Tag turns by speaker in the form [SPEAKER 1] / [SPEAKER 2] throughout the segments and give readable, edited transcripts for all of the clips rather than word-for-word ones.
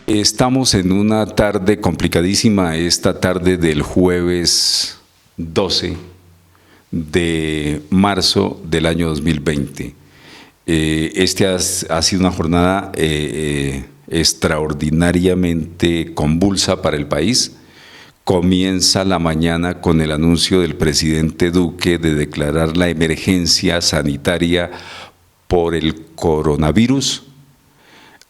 [SPEAKER 1] Estamos en una tarde complicadísima, esta tarde del jueves 12 de marzo del año 2020. Ha sido una jornada extraordinariamente convulsa para el país. Comienza la mañana con el anuncio del presidente Duque de declarar la emergencia sanitaria por el coronavirus.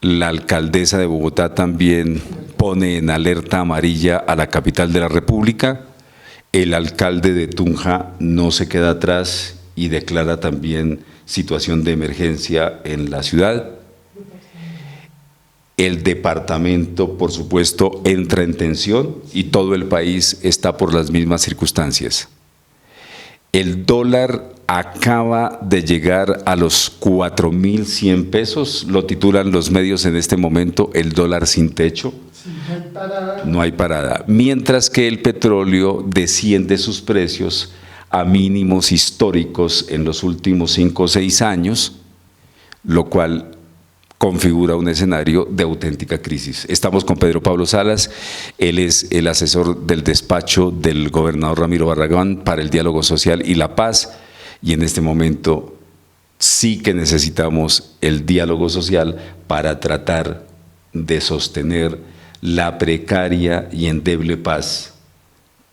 [SPEAKER 1] La alcaldesa de Bogotá también pone en alerta amarilla a la capital de la República. El alcalde de Tunja no se queda atrás y declara también situación de emergencia en la ciudad. El departamento, por supuesto, entra en tensión y todo el país está por las mismas circunstancias. El dólar acaba de llegar a los 4.100 pesos, lo titulan los medios en este momento, el dólar sin techo. Sí, no hay parada. Mientras que el petróleo desciende sus precios a mínimos históricos en los últimos 5 o 6 años, lo cual configura un escenario de auténtica crisis. Estamos con Pedro Pablo Salas, él es el asesor del despacho del gobernador Ramiro Barragán para el diálogo social y la paz, y en este momento sí que necesitamos el diálogo social para tratar de sostener la precaria y endeble paz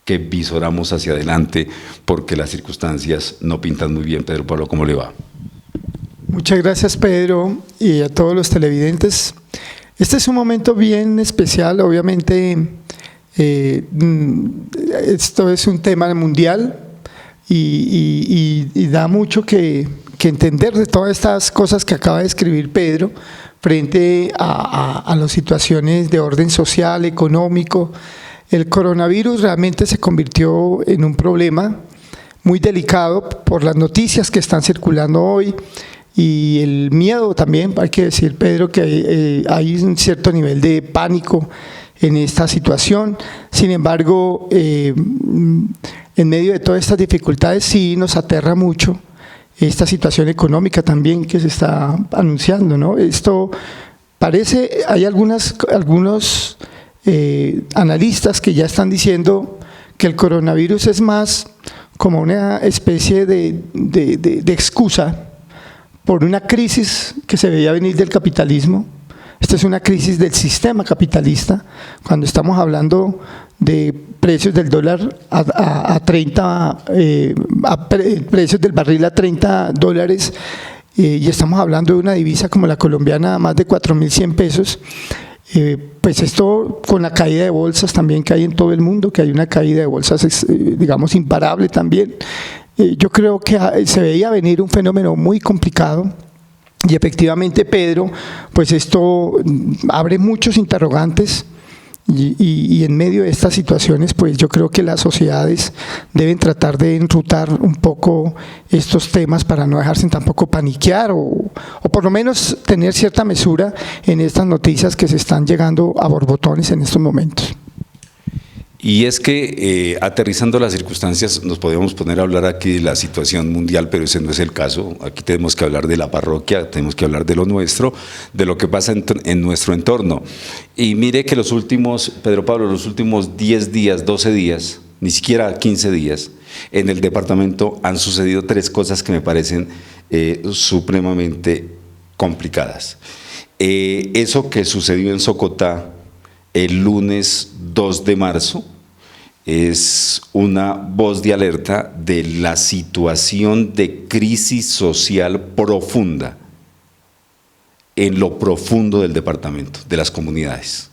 [SPEAKER 1] que visoramos hacia adelante, porque las circunstancias no pintan muy bien. Pedro Pablo, ¿cómo le va?
[SPEAKER 2] Muchas gracias, Pedro, y a todos los televidentes. Este es un momento bien especial, obviamente. Esto es un tema mundial y da mucho que entender de todas estas cosas que acaba de escribir Pedro frente a las situaciones de orden social, económico. El coronavirus realmente se convirtió en un problema muy delicado por las noticias que están circulando hoy. Y el miedo también, hay que decir, Pedro, que hay un cierto nivel de pánico en esta situación. Sin embargo, en medio de todas estas dificultades sí nos aterra mucho esta situación económica también que se está anunciando, ¿no? Esto parece, hay algunos analistas que ya están diciendo que el coronavirus es más como una especie de excusa por una crisis que se veía venir del capitalismo. Esta es una crisis del sistema capitalista, cuando estamos hablando de precios del dólar a 30, precios del barril a $30, y estamos hablando de una divisa como la colombiana a más de 4.100 pesos. Pues esto con la caída de bolsas también que hay en todo el mundo, que hay una caída de bolsas, digamos, imparable también. Yo creo que se veía venir un fenómeno muy complicado y efectivamente, Pedro, pues esto abre muchos interrogantes y en medio de estas situaciones, pues yo creo que las sociedades deben tratar de enrutar un poco estos temas para no dejarse tampoco paniquear o por lo menos tener cierta mesura en estas noticias que se están llegando a borbotones en estos momentos.
[SPEAKER 1] Y es que aterrizando las circunstancias nos podríamos poner a hablar aquí de la situación mundial, pero ese no es el caso. Aquí tenemos que hablar de la parroquia, tenemos que hablar de lo nuestro, de lo que pasa en nuestro entorno. Y mire que Pedro Pablo, los últimos 10 días, 12 días, ni siquiera 15 días, en el departamento han sucedido 3 cosas que me parecen supremamente complicadas. Eso que sucedió en Socotá el lunes 2 de marzo, es una voz de alerta de la situación de crisis social profunda en lo profundo del departamento, de las comunidades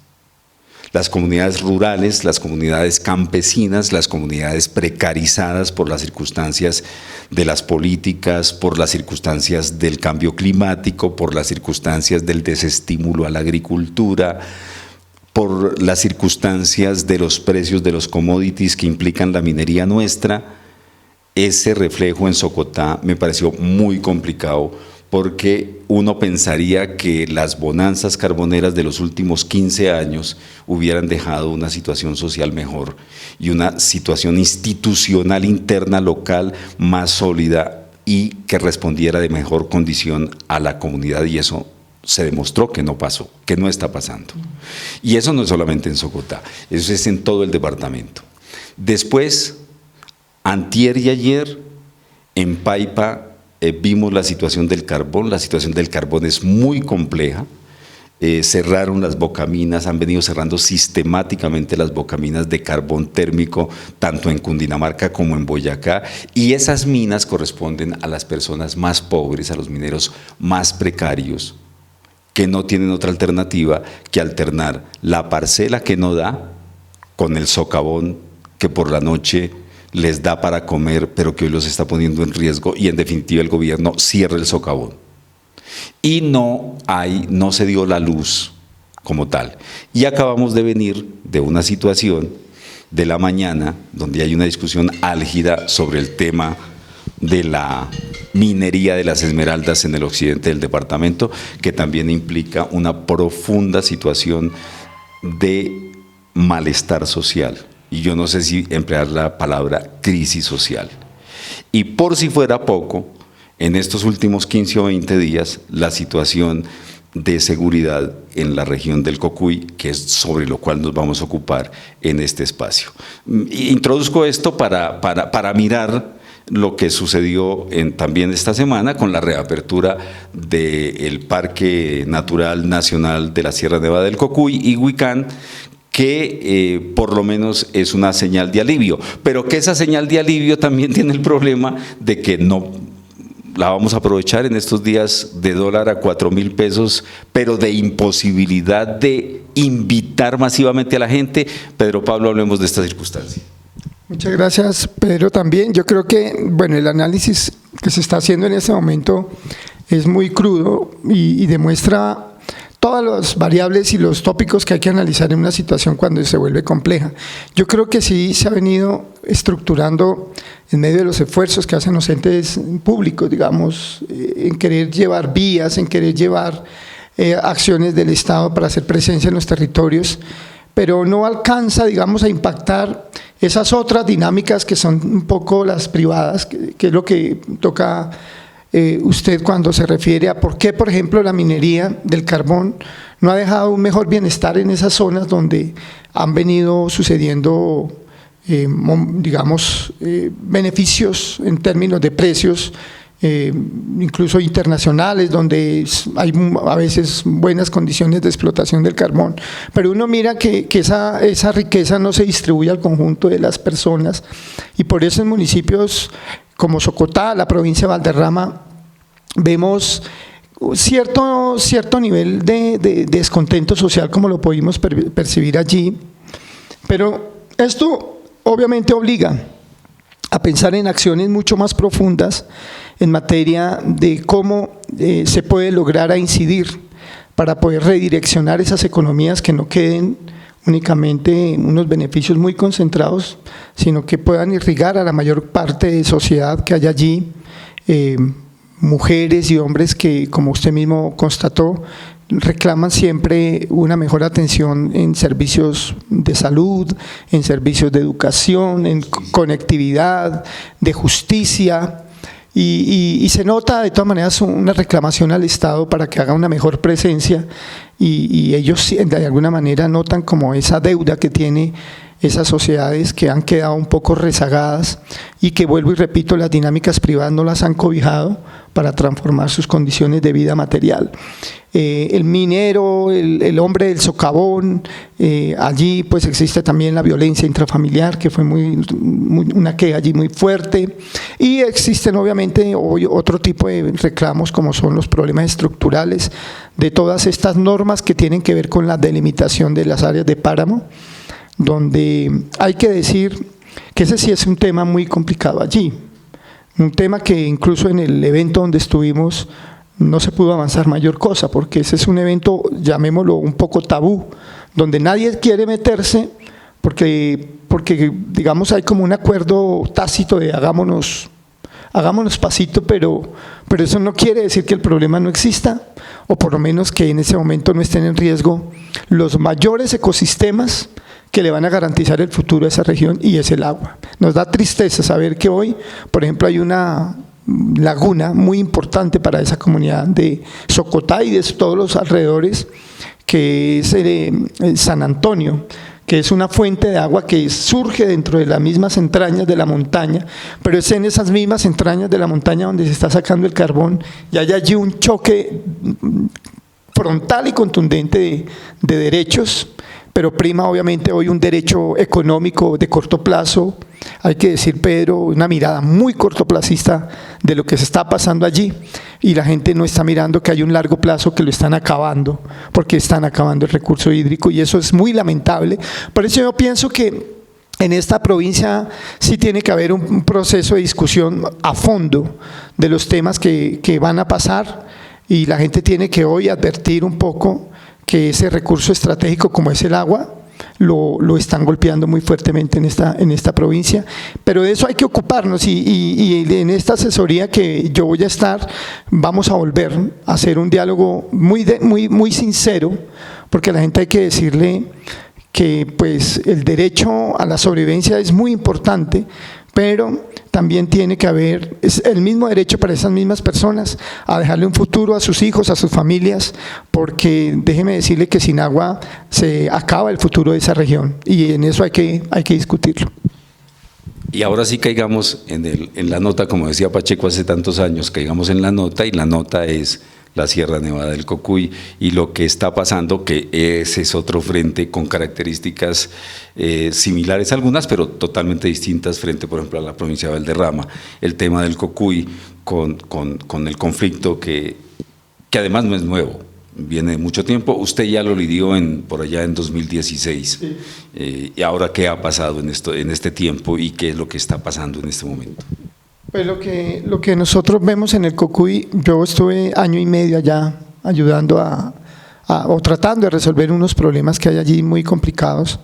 [SPEAKER 1] rurales, las comunidades campesinas, las comunidades precarizadas por las circunstancias de las políticas, por las circunstancias del cambio climático, por las circunstancias del desestímulo a la agricultura, por las circunstancias de los precios de los commodities que implican la minería nuestra. Ese reflejo en Socotá me pareció muy complicado, porque uno pensaría que las bonanzas carboneras de los últimos 15 años hubieran dejado una situación social mejor y una situación institucional interna local más sólida y que respondiera de mejor condición a la comunidad, y eso se demostró que no pasó, que no está pasando. Y eso no es solamente en Socotá, eso es en todo el departamento. Después, antier y ayer, en Paipa vimos la situación del carbón. La situación del carbón es muy compleja. Cerraron las bocaminas, han venido cerrando sistemáticamente las bocaminas de carbón térmico, tanto en Cundinamarca como en Boyacá, y esas minas corresponden a las personas más pobres, a los mineros más precarios, que no tienen otra alternativa que alternar la parcela que no da con el socavón que por la noche les da para comer, pero que hoy los está poniendo en riesgo, y en definitiva el gobierno cierra el socavón. Y no se dio la luz como tal. Y acabamos de venir de una situación de la mañana donde hay una discusión álgida sobre el tema de la minería de las esmeraldas en el occidente del departamento, que también implica una profunda situación de malestar social. Y yo no sé si emplear la palabra crisis social. Y por si fuera poco, en estos últimos 15 o 20 días, la situación de seguridad en la región del Cocuy, que es sobre lo cual nos vamos a ocupar en este espacio. Introduzco esto para mirar lo que sucedió también esta semana con la reapertura del Parque Natural Nacional de la Sierra Nevada del Cocuy y Huicán, que por lo menos es una señal de alivio, pero que esa señal de alivio también tiene el problema de que no la vamos a aprovechar en estos días de dólar a 4.000 pesos, pero de imposibilidad de invitar masivamente a la gente. Pedro Pablo, hablemos de esta circunstancia.
[SPEAKER 2] Muchas gracias, Pedro. También yo creo que, bueno, el análisis que se está haciendo en este momento es muy crudo y demuestra todas las variables y los tópicos que hay que analizar en una situación cuando se vuelve compleja. Yo creo que sí se ha venido estructurando en medio de los esfuerzos que hacen los entes públicos, digamos, en querer llevar vías, en querer llevar acciones del Estado para hacer presencia en los territorios, pero no alcanza, digamos, a impactar esas otras dinámicas que son un poco las privadas, que es lo que toca usted cuando se refiere a por qué, por ejemplo, la minería del carbón no ha dejado un mejor bienestar en esas zonas donde han venido sucediendo, digamos, beneficios en términos de precios, incluso internacionales, donde hay a veces buenas condiciones de explotación del carbón, pero uno mira que esa riqueza no se distribuye al conjunto de las personas, y por eso en municipios como Socotá, la provincia de Valderrama, vemos cierto nivel de descontento social, como lo pudimos percibir allí, pero esto obviamente obliga a pensar en acciones mucho más profundas en materia de cómo se puede lograr incidir para poder redireccionar esas economías, que no queden únicamente unos beneficios muy concentrados, sino que puedan irrigar a la mayor parte de sociedad que hay allí, mujeres y hombres que, como usted mismo constató, reclaman siempre una mejor atención en servicios de salud, en servicios de educación, en conectividad, de justicia. Y se nota de todas maneras una reclamación al Estado para que haga una mejor presencia, y ellos de alguna manera notan como esa deuda que tiene esas sociedades que han quedado un poco rezagadas y que, vuelvo y repito, las dinámicas privadas no las han cobijado para transformar sus condiciones de vida material. El minero, el hombre del socavón, allí pues existe también la violencia intrafamiliar, que fue una queja allí muy fuerte, y existen obviamente hoy otro tipo de reclamos, como son los problemas estructurales de todas estas normas que tienen que ver con la delimitación de las áreas de páramo, donde hay que decir que ese sí es un tema muy complicado allí, un tema que incluso en el evento donde estuvimos no se pudo avanzar mayor cosa, porque ese es un evento, llamémoslo un poco tabú, donde nadie quiere meterse, porque digamos hay como un acuerdo tácito de hagámonos pasito, pero eso no quiere decir que el problema no exista, o por lo menos que en ese momento no estén en riesgo los mayores ecosistemas que le van a garantizar el futuro a esa región, y es el agua. Nos da tristeza saber que hoy, por ejemplo, hay una laguna muy importante para esa comunidad de Socotá y de todos los alrededores, que es San Antonio, que es una fuente de agua que surge dentro de las mismas entrañas de la montaña, pero es en esas mismas entrañas de la montaña donde se está sacando el carbón, y hay allí un choque frontal y contundente de derechos, pero prima obviamente hoy un derecho económico de corto plazo. Hay que decir, Pedro, una mirada muy cortoplacista de lo que se está pasando allí, y la gente no está mirando que hay un largo plazo que lo están acabando, porque están acabando el recurso hídrico, y eso es muy lamentable. Por eso yo pienso que en esta provincia sí tiene que haber un proceso de discusión a fondo de los temas que van a pasar, y la gente tiene que hoy advertir un poco que ese recurso estratégico como es el agua lo están golpeando muy fuertemente en esta provincia, pero de eso hay que ocuparnos, y en esta asesoría que yo voy a estar, vamos a volver a hacer un diálogo muy sincero, porque a la gente hay que decirle que pues el derecho a la sobrevivencia es muy importante, pero también tiene que haber el mismo derecho para esas mismas personas a dejarle un futuro a sus hijos, a sus familias, porque déjeme decirle que sin agua se acaba el futuro de esa región, y en eso hay que discutirlo.
[SPEAKER 1] Y ahora sí caigamos en la nota, como decía Pacheco hace tantos años, caigamos en la nota, y la nota es la Sierra Nevada del Cocuy y lo que está pasando, que ese es otro frente con características similares algunas, pero totalmente distintas frente, por ejemplo, a la provincia de Valderrama. El tema del Cocuy con el conflicto que además no es nuevo, viene de mucho tiempo. Usted ya lo lidió por allá en 2016. Sí. ¿Y ahora qué ha pasado en este tiempo y qué es lo que está pasando en este momento?
[SPEAKER 2] Pues lo que nosotros vemos en el Cocuy, yo estuve año y medio allá ayudando o tratando de resolver unos problemas que hay allí muy complicados,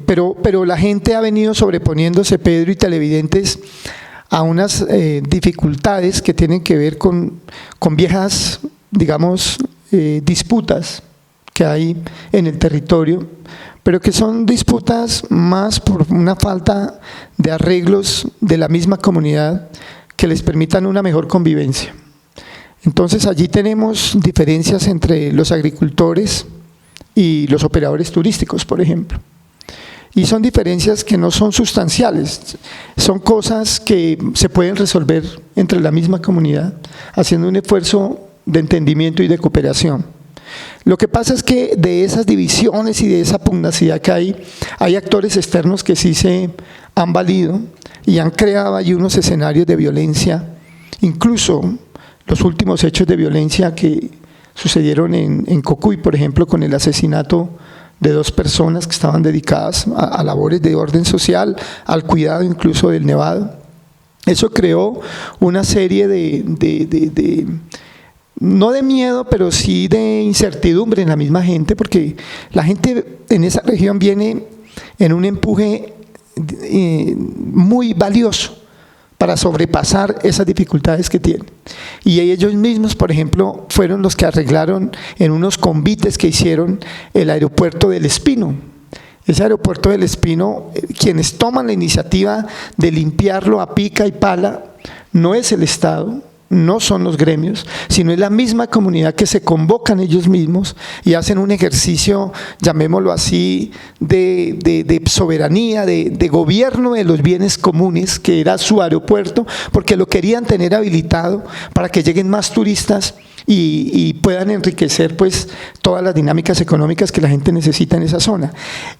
[SPEAKER 2] pero la gente ha venido sobreponiéndose, Pedro y televidentes, a unas dificultades que tienen que ver con viejas, digamos, disputas que hay en el territorio, pero que son disputas más por una falta de arreglos de la misma comunidad que les permitan una mejor convivencia. Entonces allí tenemos diferencias entre los agricultores y los operadores turísticos, por ejemplo. Y son diferencias que no son sustanciales, son cosas que se pueden resolver entre la misma comunidad, haciendo un esfuerzo de entendimiento y de cooperación. Lo que pasa es que de esas divisiones y de esa pugnacidad que hay actores externos que sí se han valido y han creado allí unos escenarios de violencia, incluso los últimos hechos de violencia que sucedieron en Cocuy, por ejemplo, con el asesinato de 2 personas que estaban dedicadas a labores de orden social, al cuidado incluso del nevado. Eso creó una serie no de miedo, pero sí de incertidumbre en la misma gente, porque la gente en esa región viene en un empuje muy valioso para sobrepasar esas dificultades que tienen. Y ellos mismos, por ejemplo, fueron los que arreglaron en unos convites que hicieron el aeropuerto del Espino. Ese aeropuerto del Espino, quienes toman la iniciativa de limpiarlo a pica y pala, no es el Estado, no son los gremios, sino es la misma comunidad que se convocan ellos mismos y hacen un ejercicio, llamémoslo así, de soberanía, de gobierno de los bienes comunes, que era su aeropuerto, porque lo querían tener habilitado para que lleguen más turistas y puedan enriquecer pues todas las dinámicas económicas que la gente necesita en esa zona.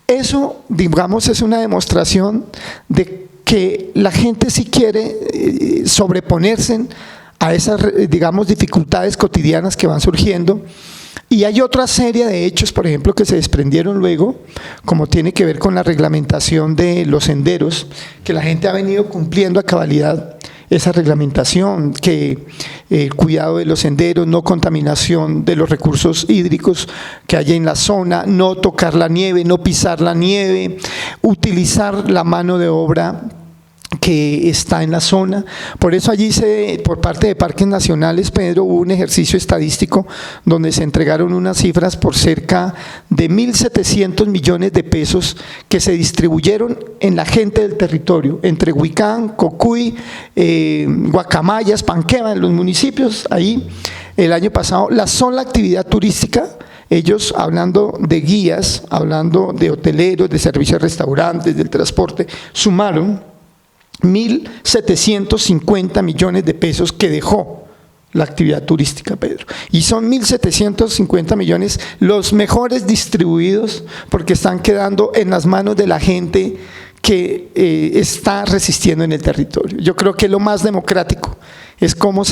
[SPEAKER 2] Eso, digamos, es una demostración de que la gente sí quiere sobreponerse a esas, digamos, dificultades cotidianas que van surgiendo. Y hay otra serie de hechos, por ejemplo, que se desprendieron luego, como tiene que ver con la reglamentación de los senderos, que la gente ha venido cumpliendo a cabalidad esa reglamentación, que el cuidado de los senderos, no contaminación de los recursos hídricos que hay en la zona, no tocar la nieve, no pisar la nieve, utilizar la mano de obra que está en la zona. Por eso allí por parte de Parques Nacionales, Pedro, hubo un ejercicio estadístico donde se entregaron unas cifras por cerca de 1.700 millones de pesos que se distribuyeron en la gente del territorio, entre Huicán, Cocuy, Guacamayas, Panqueva, en los municipios ahí. El año pasado, la sola actividad turística, ellos hablando de guías, hablando de hoteleros, de servicios de restaurantes, del transporte, sumaron 1.750 millones de pesos que dejó la actividad turística, Pedro. Y son 1.750 millones los mejores distribuidos porque están quedando en las manos de la gente que está resistiendo en el territorio. Yo creo que lo más democrático es cómo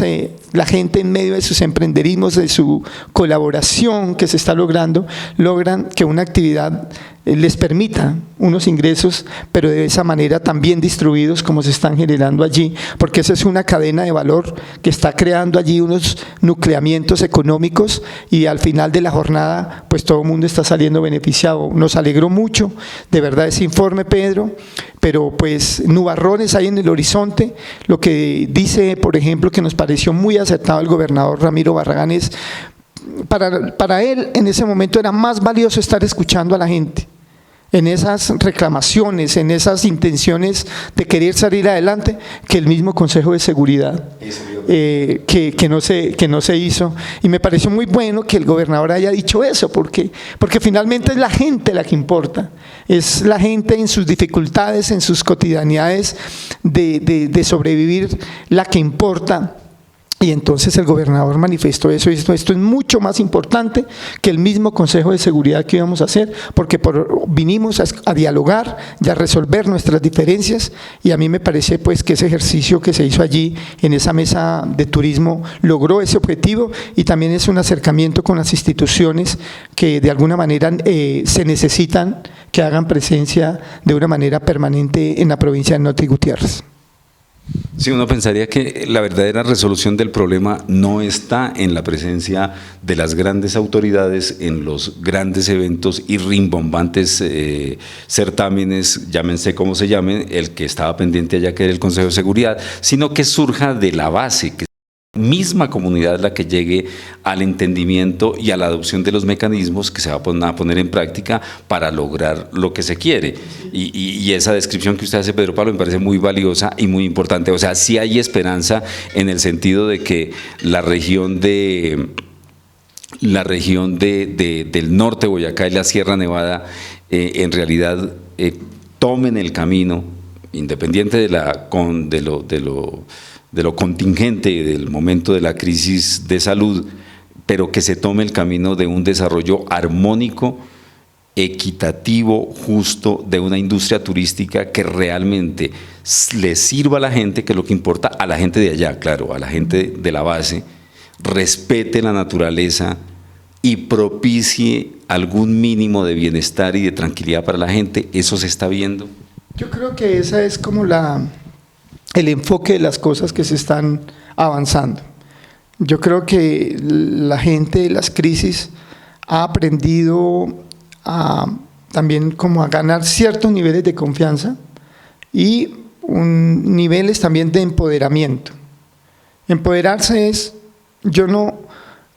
[SPEAKER 2] la gente en medio de sus emprenderismos, de su colaboración que se está logran que una actividad les permita unos ingresos, pero de esa manera también distribuidos como se están generando allí, porque esa es una cadena de valor que está creando allí unos nucleamientos económicos y al final de la jornada pues todo el mundo está saliendo beneficiado. Nos alegró mucho, de verdad, ese informe, Pedro, pero pues nubarrones hay en el horizonte. Lo que dice, por ejemplo, que nos pareció muy acertado el gobernador Ramiro Barragán es, para él en ese momento era más valioso estar escuchando a la gente en esas reclamaciones, en esas intenciones de querer salir adelante, que el mismo Consejo de Seguridad que no se hizo. Y me pareció muy bueno que el gobernador haya dicho eso, porque finalmente es la gente la que importa, es la gente en sus dificultades, en sus cotidianidades de sobrevivir la que importa. Y entonces el gobernador manifestó eso, esto es mucho más importante que el mismo Consejo de Seguridad que íbamos a hacer, porque vinimos a dialogar y a resolver nuestras diferencias, y a mí me parece pues que ese ejercicio que se hizo allí en esa mesa de turismo logró ese objetivo, y también es un acercamiento con las instituciones que de alguna manera se necesitan que hagan presencia de una manera permanente en la provincia de Notri Gutiérrez.
[SPEAKER 1] Sí, uno pensaría que la verdadera resolución del problema no está en la presencia de las grandes autoridades en los grandes eventos y rimbombantes certámenes, llámense como se llamen, el que estaba pendiente allá que era el Consejo de Seguridad, sino que surja de la base, que misma comunidad la que llegue al entendimiento y a la adopción de los mecanismos que se va a poner en práctica para lograr lo que se quiere. Y esa descripción que usted hace, Pedro Pablo, me parece muy valiosa y muy importante. O sea, sí hay esperanza en el sentido de que la región del norte de Boyacá y la Sierra Nevada en realidad tomen el camino, independiente de lo contingente del momento de la crisis de salud, pero que se tome el camino de un desarrollo armónico, equitativo, justo, de una industria turística que realmente le sirva a la gente, que es lo que importa, a la gente de allá, claro, a la gente de la base, respete la naturaleza y propicie algún mínimo de bienestar y de tranquilidad para la gente. ¿Eso se está viendo?
[SPEAKER 2] Yo creo que esa es como el enfoque de las cosas que se están avanzando. Yo creo que la gente de las crisis ha aprendido también como a ganar ciertos niveles de confianza y niveles también de empoderamiento. Empoderarse es, yo no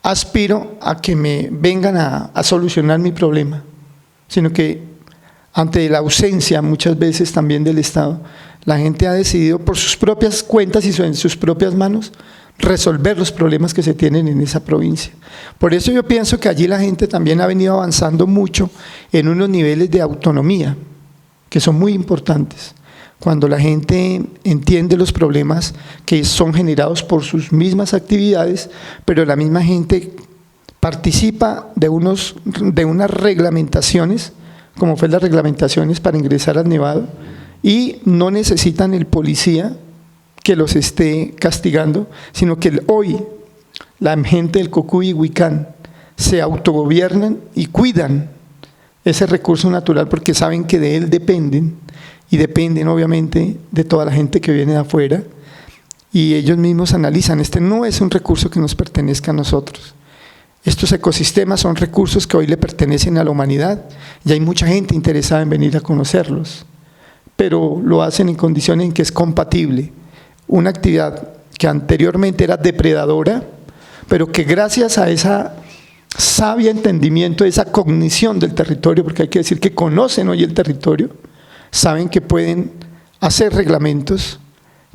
[SPEAKER 2] aspiro a que me vengan a solucionar mi problema, sino que ante la ausencia muchas veces también del Estado, la gente ha decidido por sus propias cuentas y en sus propias manos resolver los problemas que se tienen en esa provincia. Por eso yo pienso que allí la gente también ha venido avanzando mucho en unos niveles de autonomía que son muy importantes. Cuando la gente entiende los problemas que son generados por sus mismas actividades, pero la misma gente participa de unas reglamentaciones, como fue las reglamentaciones para ingresar al Nevado, y no necesitan el policía que los esté castigando, sino que hoy la gente del Cocuy y Huicán se autogobiernan y cuidan ese recurso natural porque saben que de él dependen, y dependen obviamente de toda la gente que viene de afuera, y ellos mismos analizan, este no es un recurso que nos pertenezca a nosotros. Estos ecosistemas son recursos que hoy le pertenecen a la humanidad y hay mucha gente interesada en venir a conocerlos. pero lo hacen en condiciones en que es compatible una actividad que anteriormente era depredadora, pero que gracias a esa sabia entendimiento, esa cognición del territorio, porque hay que decir que conocen hoy el territorio, saben que pueden hacer reglamentos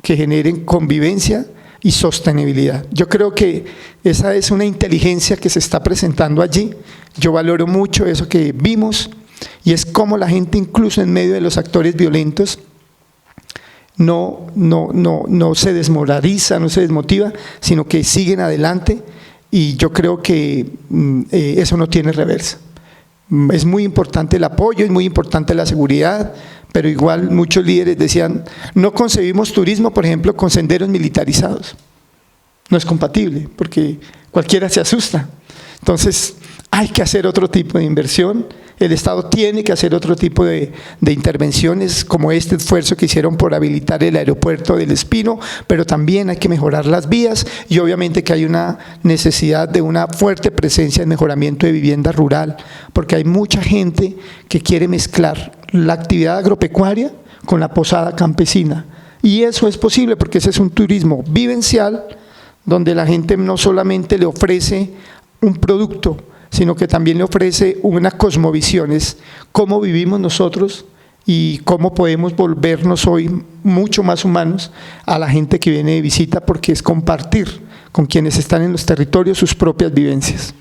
[SPEAKER 2] que generen convivencia y sostenibilidad. Yo creo que esa es una inteligencia que se está presentando allí. Yo valoro mucho eso que vimos, y es cómo la gente, incluso en medio de los actores violentos, no se desmoraliza, no se desmotiva, sino que siguen adelante, y yo creo que eso no tiene reversa. Es muy importante el apoyo, es muy importante la seguridad, pero igual muchos líderes decían, no concebimos turismo, por ejemplo, con senderos militarizados. No es compatible, porque cualquiera se asusta. Entonces, hay que hacer otro tipo de inversión. El Estado tiene que hacer otro tipo de intervenciones, como este esfuerzo que hicieron por habilitar el aeropuerto del Espino, pero también hay que mejorar las vías, y obviamente que hay una necesidad de una fuerte presencia en mejoramiento de vivienda rural, porque hay mucha gente que quiere mezclar la actividad agropecuaria con la posada campesina, y eso es posible porque ese es un turismo vivencial, donde la gente no solamente le ofrece un producto, sino que también le ofrece una cosmovisión, es cómo vivimos nosotros y cómo podemos volvernos hoy mucho más humanos a la gente que viene de visita, porque es compartir con quienes están en los territorios sus propias vivencias.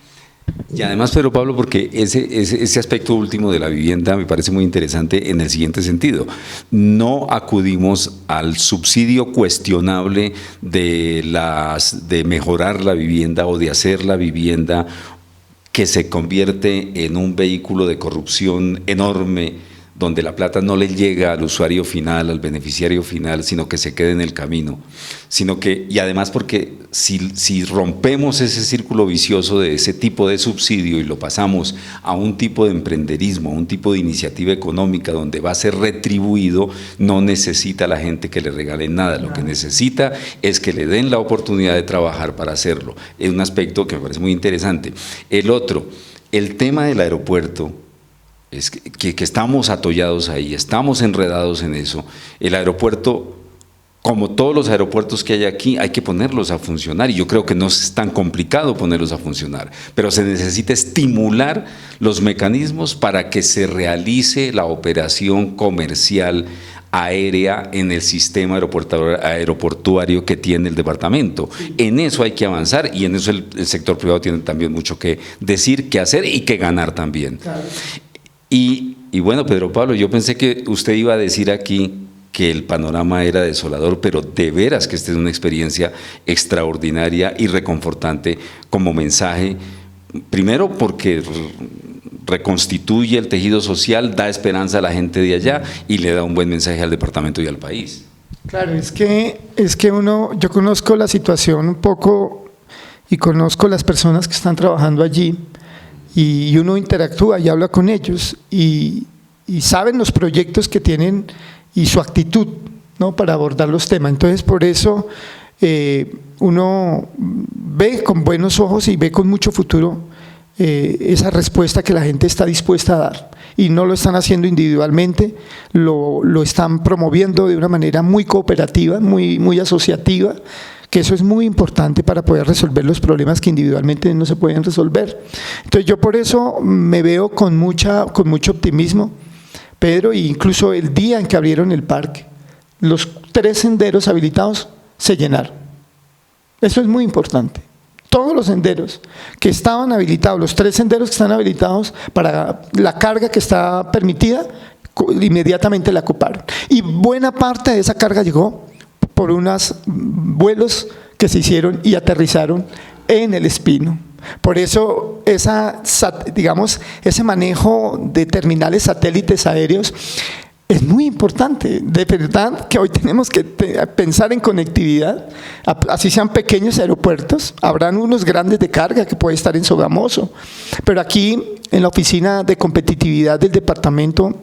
[SPEAKER 1] Y además, Pedro Pablo, porque ese aspecto último de la vivienda me parece muy interesante en el siguiente sentido. No acudimos al subsidio cuestionable de mejorar la vivienda o de hacer la vivienda, que se convierte en un vehículo de corrupción enorme, donde la plata no le llega al usuario final, al beneficiario final, sino que se queda en el camino. Y además porque si rompemos ese círculo vicioso de ese tipo de subsidio y lo pasamos a un tipo de emprenderismo, a un tipo de iniciativa económica donde va a ser retribuido, no necesita la gente que le regalen nada, lo que necesita es que le den la oportunidad de trabajar para hacerlo. Es un aspecto que me parece muy interesante. El otro, el tema del aeropuerto, es que estamos atollados ahí, estamos enredados en eso. El aeropuerto, como todos los aeropuertos que hay aquí, hay que ponerlos a funcionar, y yo creo que no es tan complicado ponerlos a funcionar, pero se necesita estimular los mecanismos para que se realice la operación comercial aérea en el sistema aeroportuario que tiene el departamento. En eso hay que avanzar, y en eso el sector privado tiene también mucho que decir, que hacer y que ganar también. Claro. Y bueno, Pedro Pablo, yo pensé que usted iba a decir aquí que el panorama era desolador, pero de veras que esta es una experiencia extraordinaria y reconfortante como mensaje, primero porque reconstituye el tejido social, da esperanza a la gente de allá y le da un buen mensaje al departamento y al país.
[SPEAKER 2] Claro, es que yo conozco la situación un poco y conozco las personas que están trabajando allí, y uno interactúa y habla con ellos y saben los proyectos que tienen y su actitud, ¿no?, para abordar los temas. Entonces, por eso uno ve con buenos ojos y ve con mucho futuro esa respuesta que la gente está dispuesta a dar, y no lo están haciendo individualmente, lo están promoviendo de una manera muy cooperativa, muy asociativa, que eso es muy importante para poder resolver los problemas que individualmente no se pueden resolver. Entonces yo por eso me veo con mucho optimismo, Pedro, e incluso el día en que abrieron el parque, los 3 senderos habilitados se llenaron. Eso es muy importante. Todos los senderos que estaban habilitados, los 3 senderos que están habilitados para la carga que está permitida, inmediatamente la ocuparon. Y buena parte de esa carga llegó por unos vuelos que se hicieron y aterrizaron en el Espino. Por eso ese manejo de terminales satélites aéreos es muy importante. De verdad que hoy tenemos que pensar en conectividad, así sean pequeños aeropuertos. Habrán unos grandes de carga que puede estar en Sogamoso, pero aquí en la oficina de competitividad del departamento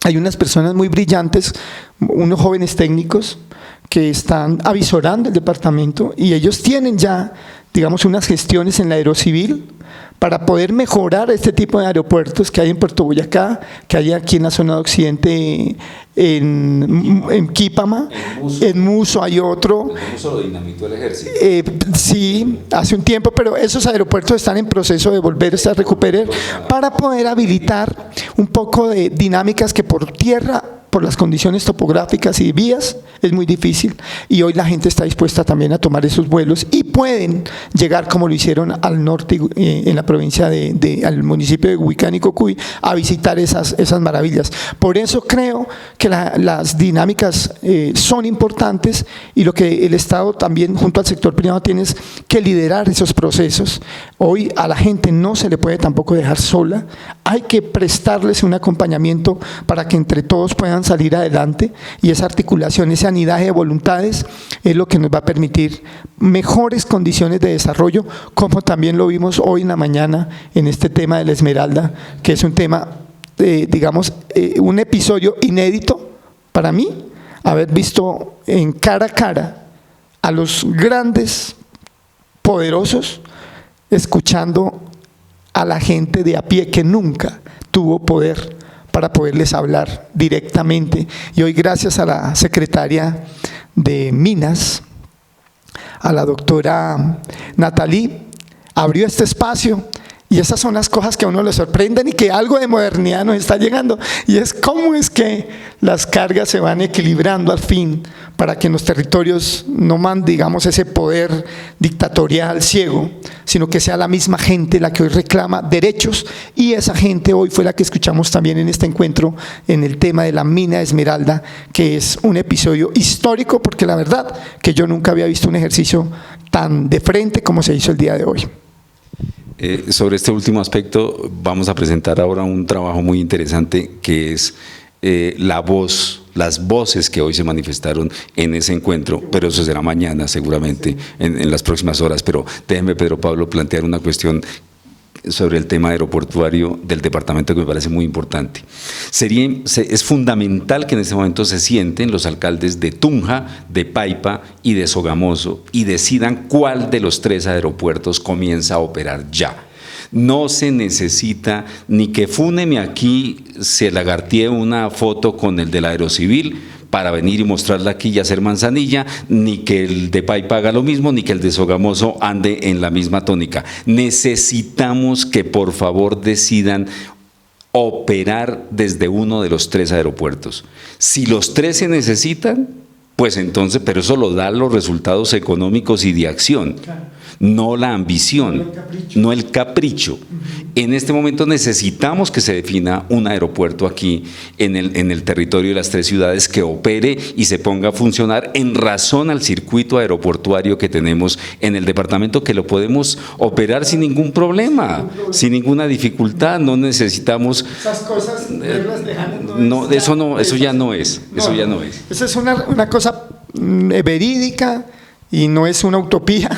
[SPEAKER 2] hay unas personas muy brillantes, unos jóvenes técnicos que están avisorando el departamento, y ellos tienen ya, digamos, unas gestiones en la aerocivil para poder mejorar este tipo de aeropuertos que hay en Puerto Boyacá, que hay aquí en la zona de Occidente, en Quípama, en Muso hay otro.
[SPEAKER 1] En Muso lo dinamitó el ejército.
[SPEAKER 2] Sí, hace un tiempo, pero esos aeropuertos están en proceso de volverse a recuperar para poder habilitar un poco de dinámicas que por tierra, por las condiciones topográficas y vías, es muy difícil, y hoy la gente está dispuesta también a tomar esos vuelos y pueden llegar, como lo hicieron al norte, en la provincia al municipio de Huicán y Cocuy, a visitar esas maravillas. Por eso creo que las dinámicas son importantes, y lo que el Estado también junto al sector privado tiene es que liderar esos procesos. Hoy a la gente no se le puede tampoco dejar sola, hay que prestarles un acompañamiento para que entre todos puedan salir adelante, y esa articulación, ese anidaje de voluntades es lo que nos va a permitir mejores condiciones de desarrollo, como también lo vimos hoy en la mañana en este tema de la Esmeralda, que es un tema, digamos, un episodio inédito para mí, haber visto en cara a cara a los grandes poderosos escuchando a la gente de a pie que nunca tuvo poder para poderles hablar directamente. Y hoy, gracias a la secretaria de Minas, a la doctora Nathalie, abrió este espacio, y esas son las cosas que a uno le sorprenden y que algo de modernidad nos está llegando, y es cómo es que las cargas se van equilibrando al fin para que en los territorios no mande, digamos, ese poder dictatorial ciego, sino que sea la misma gente la que hoy reclama derechos, y esa gente hoy fue la que escuchamos también en este encuentro en el tema de la mina Esmeralda, que es un episodio histórico, porque la verdad que yo nunca había visto un ejercicio tan de frente como se hizo el día de hoy.
[SPEAKER 1] Sobre este último aspecto vamos a presentar ahora un trabajo muy interesante, que es las voces que hoy se manifestaron en ese encuentro, pero eso será mañana seguramente, en las próximas horas. Pero déjeme, Pedro Pablo, plantear una cuestión sobre el tema aeroportuario del departamento que me parece muy importante. Es fundamental que en este momento se sienten los alcaldes de Tunja, de Paipa y de Sogamoso y decidan cuál de los 3 aeropuertos comienza a operar ya. No se necesita ni que Funeme aquí se lagartee una foto con el del Aerocivil para venir y mostrarla aquí y hacer manzanilla, ni que el de Paipa haga lo mismo, ni que el de Sogamoso ande en la misma tónica. Necesitamos que por favor decidan operar desde uno de los 3 aeropuertos. Si los 3 se necesitan, pues entonces, pero eso lo dan los resultados económicos y de acción. No la ambición, no el capricho. En este momento necesitamos que se defina un aeropuerto aquí en el territorio de las 3 ciudades que opere y se ponga a funcionar en razón al circuito aeroportuario que tenemos en el departamento, que lo podemos operar sin ningún problema, sin ninguna dificultad. No necesitamos…
[SPEAKER 2] Esas cosas
[SPEAKER 1] eso ya no es.
[SPEAKER 2] Esa es una cosa verídica y no es una utopía.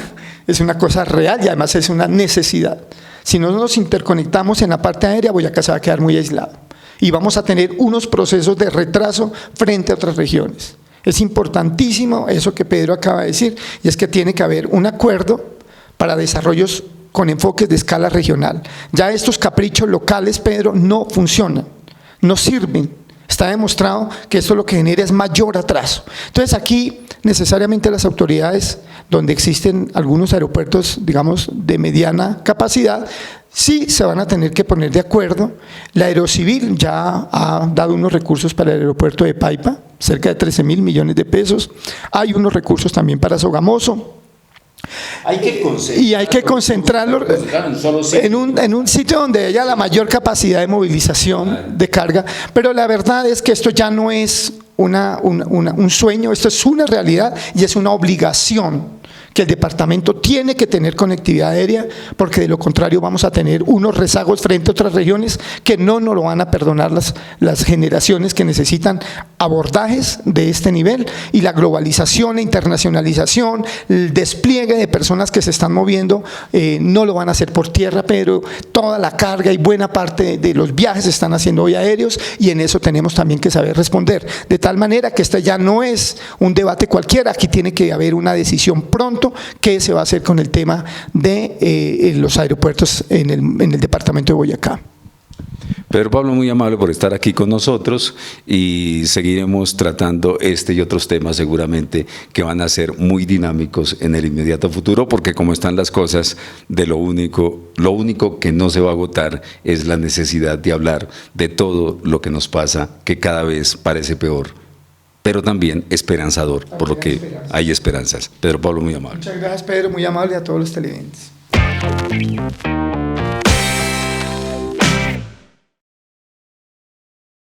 [SPEAKER 2] Es una cosa real y además es una necesidad. Si no nos interconectamos en la parte aérea, Boyacá se va a quedar muy aislado y vamos a tener unos procesos de retraso frente a otras regiones. Es importantísimo eso que Pedro acaba de decir, y es que tiene que haber un acuerdo para desarrollos con enfoques de escala regional. Ya estos caprichos locales, Pedro, no funcionan, no sirven. Está demostrado que esto lo que genera es mayor atraso. Entonces aquí necesariamente las autoridades, donde existen algunos aeropuertos, digamos, de mediana capacidad, sí se van a tener que poner de acuerdo. La Aerocivil ya ha dado unos recursos para el aeropuerto de Paipa, cerca de 13.000 millones de pesos. Hay unos recursos también para Sogamoso. Y hay que concentrarlo en un sitio donde haya la mayor capacidad de movilización de carga, pero la verdad es que esto ya no es un sueño, esto es una realidad y es una obligación que el departamento tiene que tener conectividad aérea, porque de lo contrario vamos a tener unos rezagos frente a otras regiones que no nos lo van a perdonar las generaciones que necesitan abordajes de este nivel, y la globalización e internacionalización, el despliegue de personas que se están moviendo, no lo van a hacer por tierra, pero toda la carga y buena parte de los viajes se están haciendo hoy aéreos, y en eso tenemos también que saber responder, de tal manera que este ya no es un debate cualquiera, aquí tiene que haber una decisión pronta pronto qué se va a hacer con el tema de los aeropuertos en el departamento de Boyacá.
[SPEAKER 1] Pedro Pablo, muy amable por estar aquí con nosotros y seguiremos tratando este y otros temas seguramente que van a ser muy dinámicos en el inmediato futuro, porque como están las cosas, lo único que no se va a agotar es la necesidad de hablar de todo lo que nos pasa, que cada vez parece peor, pero también esperanzador, por lo que hay esperanzas. Pedro Pablo, muy amable.
[SPEAKER 2] Muchas gracias, Pedro, muy amable, a todos los televidentes.